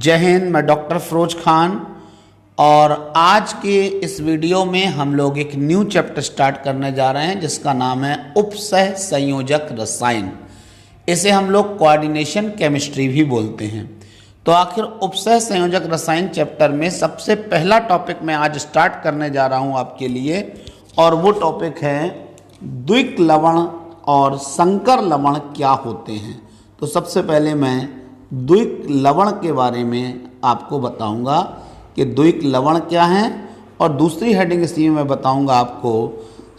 जय हिंद। मैं डॉक्टर फिरोज खान और आज के इस वीडियो में हम लोग एक न्यू चैप्टर स्टार्ट करने जा रहे हैं जिसका नाम है उपसह संयोजक रसायन। इसे हम लोग कोऑर्डिनेशन केमिस्ट्री भी बोलते हैं। तो आखिर उपसह संयोजक रसायन चैप्टर में सबसे पहला टॉपिक मैं आज स्टार्ट करने जा रहा हूं आपके लिए, और वो टॉपिक है द्विक लवण और संकर लवण क्या होते हैं। तो सबसे पहले मैं द्विक लवण के बारे में आपको बताऊंगा कि द्विक लवण क्या है, और दूसरी हेडिंग इसलिए मैं बताऊंगा आपको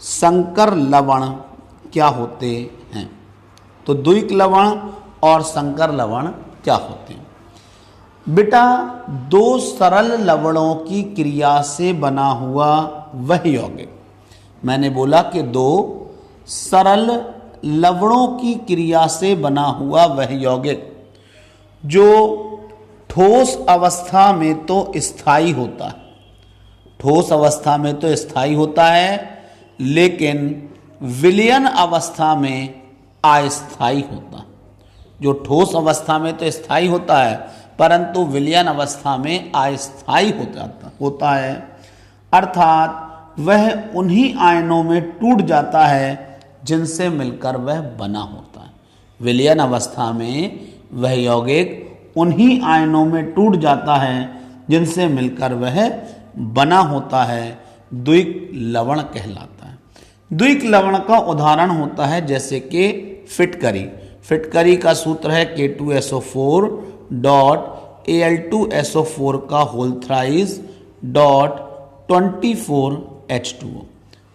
संकर लवण क्या होते हैं। तो द्विक लवण और संकर लवण क्या होते हैं। बेटा, दो सरल लवणों की क्रिया से बना हुआ वह यौगिक, मैंने बोला कि दो सरल लवणों की क्रिया से बना हुआ वह यौगिक जो ठोस अवस्था में तो स्थायी होता है, ठोस अवस्था में तो स्थायी होता है, लेकिन विलयन अवस्था में अस्थायी होता है। जो ठोस अवस्था में तो स्थायी होता है परंतु विलयन अवस्था में अस्थायी होता है, अर्थात वह उन्हीं आयनों में टूट जाता है जिनसे मिलकर वह बना होता है। विलयन अवस्था में वह यौगिक उन्हीं आयनों में टूट जाता है जिनसे मिलकर वह बना होता है, द्विक लवण कहलाता है। द्विक लवण का उदाहरण होता है जैसे कि फिटकरी। फिटकरी का सूत्र है K2SO4 डॉट Al2SO4 का होल थ्राइस डॉट 24H2O।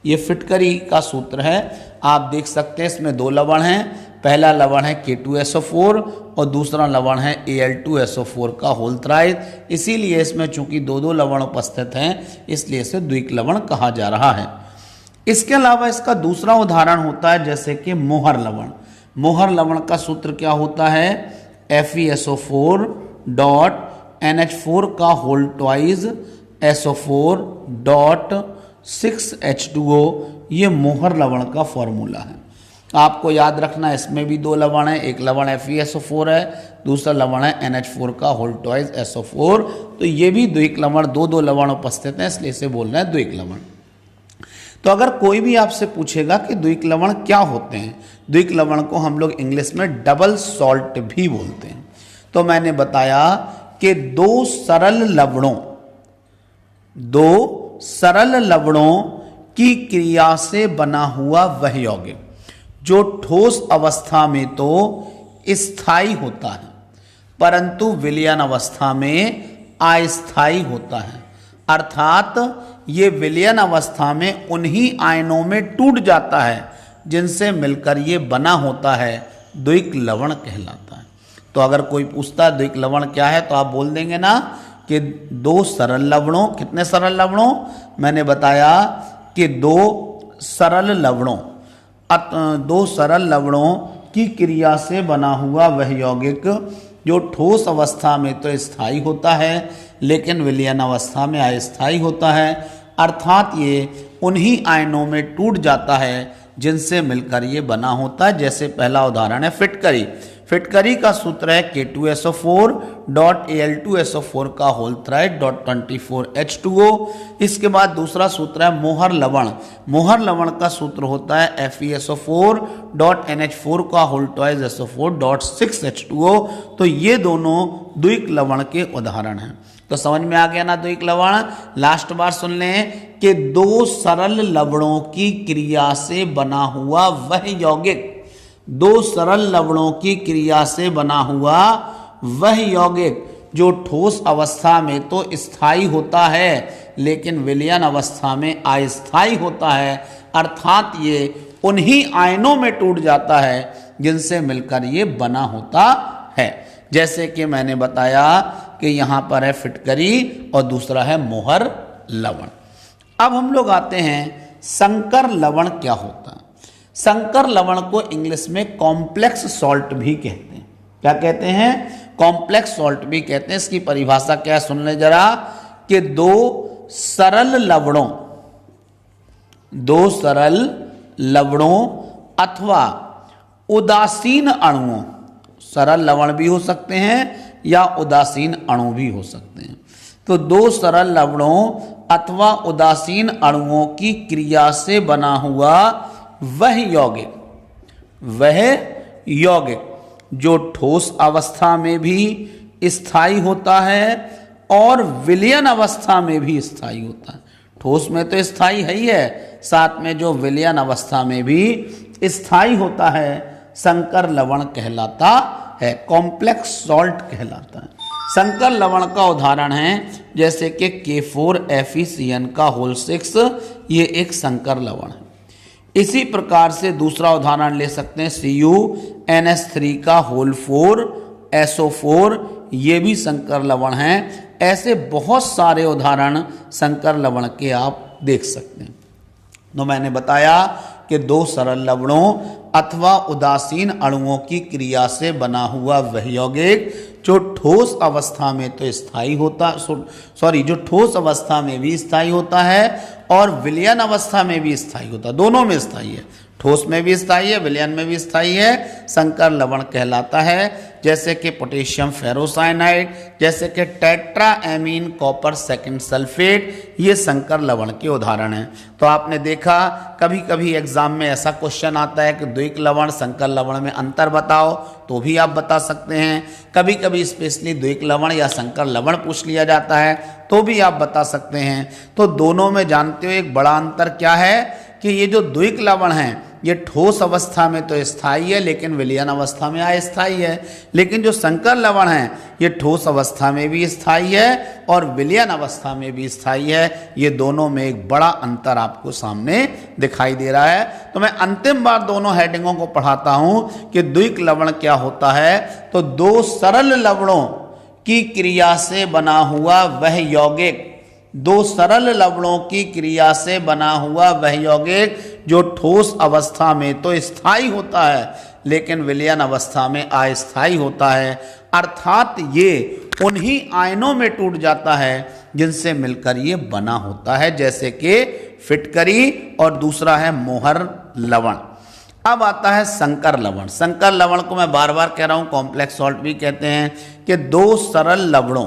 ये फिटकरी का सूत्र है। आप देख सकते हैं इसमें दो लवण हैं। पहला लवण है K2SO4 और दूसरा लवण है Al2SO4 का होल थ्राइस। इसीलिए इसमें चूंकि दो दो लवण उपस्थित हैं इसलिए इसे द्विक लवण कहा जा रहा है। इसके अलावा इसका दूसरा उदाहरण होता है जैसे कि मोहर लवण। मोहर लवण का सूत्र क्या होता है FeSO4 डॉट NH4 का whole twice SO4 dot 6H2O। ये मोहर लवण का फॉर्मूला है। आपको याद रखना इसमें भी दो लवण है, एक लवण FeSO4 है, दूसरा लवण है NH4 का होल ट्वाइस SO4। तो ये भी द्विक लवण, दो दो लवण उपस्थित हैं इसलिए इसे बोल रहे हैं द्विक लवण। तो अगर कोई भी आपसे पूछेगा कि द्विक लवण क्या होते हैं, द्विक लवण को हम लोग इंग्लिश में डबल सॉल्ट भी बोलते हैं। तो मैंने बताया कि दो सरल लवणों की क्रिया से बना हुआ वह यौगिक जो ठोस अवस्था में तो स्थायी होता है परंतु विलयन अवस्था में अस्थायी होता है, अर्थात ये विलयन अवस्था में उन्हीं आयनों में टूट जाता है जिनसे मिलकर ये बना होता है, द्विक लवण कहलाता है। तो अगर कोई पूछता है द्विक लवण क्या है तो आप बोल देंगे ना कि दो सरल लवणों, कितने सरल लवणों, मैंने बताया कि दो सरल लवणों की क्रिया से बना हुआ वह यौगिक जो ठोस अवस्था में तो स्थायी होता है लेकिन विलयन अवस्था में अस्थायी होता है, अर्थात ये उन्हीं आयनों में टूट जाता है जिनसे मिलकर ये बना होता है। जैसे पहला उदाहरण है फिटकरी। फिटकरी का सूत्र है K2SO4 डॉट Al2SO4 का होल थ्राइस डॉट 24H2O। इसके बाद दूसरा सूत्र है मोहर लवण। मोहर लवण का सूत्र होता है FeSO4 डॉट NH4 का whole twice SO4 dot 6H2O। तो ये दोनों द्विक लवण के उदाहरण हैं। तो समझ में आ गया ना द्विक लवण। लास्ट बार सुन लें कि दो सरल लवणों की क्रिया से बना हुआ वह यौगिक, दो सरल लवणों की क्रिया से बना हुआ वह यौगिक जो ठोस अवस्था में तो स्थायी होता है लेकिन विलयन अवस्था में अस्थायी होता है, अर्थात ये उन्हीं आयनों में टूट जाता है जिनसे मिलकर ये बना होता है। जैसे कि मैंने बताया कि यहां पर है फिटकरी और दूसरा है मोहर लवण। अब हम लोग आते हैं संकर लवण क्या होता है। संकर लवण को इंग्लिश में कॉम्प्लेक्स सॉल्ट भी कहते हैं। क्या कहते हैं? कॉम्प्लेक्स सॉल्ट भी कहते हैं। इसकी परिभाषा क्या है सुन ले जरा, कि दो सरल लवणों अथवा उदासीन अणुओं, सरल लवण भी हो सकते हैं या उदासीन अणु भी हो सकते हैं। तो दो सरल लवणों अथवा उदासीन अणुओं की क्रिया से बना हुआ वह यौगिक जो ठोस अवस्था में भी स्थायी होता है और विलयन अवस्था में भी स्थायी होता है। ठोस में तो स्थायी है ही है, साथ में जो विलयन अवस्था में भी स्थायी होता है, संकर लवण कहलाता है, कॉम्प्लेक्स सॉल्ट कहलाता है। संकर लवण का उदाहरण है जैसे कि K4FeCN का होल 6, ये एक संकर लवण है। इसी प्रकार से दूसरा उदाहरण ले सकते हैं CuNH3 का होल 4 SO4, ये भी संकर लवण है। ऐसे बहुत सारे उदाहरण संकर लवण के आप देख सकते हैं। तो मैंने बताया कि दो सरल लवणों अथवा उदासीन अणुओं की क्रिया से बना हुआ वह यौगिक जो ठोस अवस्था में तो स्थायी होता जो ठोस अवस्था में भी स्थायी होता है और विलयन अवस्था में भी स्थायी होता है, दोनों में स्थायी है, ठोस में भी स्थायी है, विलयन में भी स्थायी है, संकर लवण कहलाता है। जैसे कि पोटेशियम फेरोसाइनाइड, जैसे कि टेट्राएमीन कॉपर सेकंड सल्फेट, ये संकर लवण के उदाहरण हैं। तो आपने देखा कभी कभी एग्जाम में ऐसा क्वेश्चन आता है कि द्विक लवण संकर लवण में अंतर बताओ, तो भी आप बता सकते हैं। कभी कभी स्पेशली द्विक लवण या संकर लवण पूछ लिया जाता है तो भी आप बता सकते हैं। तो दोनों में जानते हो एक बड़ा अंतर क्या है कि ये जो द्विक लवण है ये ठोस अवस्था में तो स्थायी है लेकिन विलयन अवस्था में अस्थायी है, लेकिन जो संकर लवण है ये ठोस अवस्था में भी स्थायी है और विलयन अवस्था में भी स्थायी है। ये दोनों में एक बड़ा अंतर आपको सामने दिखाई दे रहा है। तो मैं अंतिम बार दोनों हेडिंगों को पढ़ाता हूं कि द्विक लवण क्या होता है। तो दो सरल लवणों की क्रिया से बना हुआ वह यौगिक, दो सरल लवणों की क्रिया से बना हुआ वह यौगिक जो ठोस अवस्था में तो स्थायी होता है लेकिन विलयन अवस्था में अस्थायी होता है, अर्थात ये उन्हीं आयनों में टूट जाता है जिनसे मिलकर ये बना होता है, जैसे कि फिटकरी और दूसरा है मोहर लवण। अब आता है संकर लवण। संकर लवण को मैं बार बार कह रहा हूं कॉम्प्लेक्स सॉल्ट भी कहते हैं कि दो सरल लवणों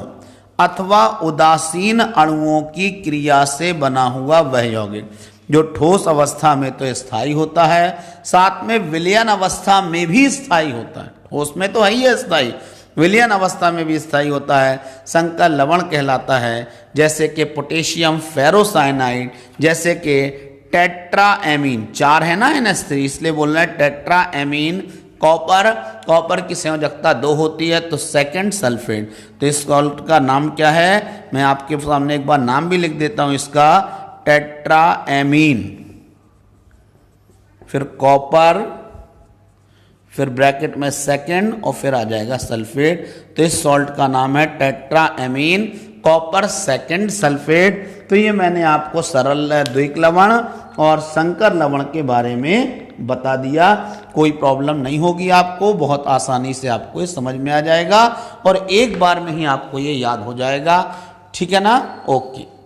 अथवा उदासीन अणुओं की क्रिया से बना हुआ वह यौगिक जो ठोस अवस्था में तो स्थायी होता है, साथ में विलयन अवस्था में भी स्थायी होता है। ठोस में तो है ही स्थायी, विलयन अवस्था में भी स्थायी होता है, संकर लवण कहलाता है। जैसे कि पोटेशियम फेरोसाइनाइड, जैसे कि टेट्राएमीन, 4 है ना NH3 इसलिए बोल रहे हैं टेट्राएमीन कॉपर की संयोजकता 2 होती है तो सेकंड सल्फेट। तो इस सॉल्ट का नाम क्या है, मैं आपके सामने एक बार नाम भी लिख देता हूं इसका, टेट्राएमीन, फिर कॉपर, फिर ब्रैकेट में सेकंड और फिर आ जाएगा सल्फेट। तो इस सॉल्ट का नाम है टेट्राएमीन कॉपर सेकंड सल्फेट। तो ये मैंने आपको सरल द्विक लवण और संकर लवण के बारे में बता दिया। कोई प्रॉब्लम नहीं होगी आपको, बहुत आसानी से आपको ये समझ में आ जाएगा और एक बार में ही आपको ये याद हो जाएगा। ठीक है ना, ओके।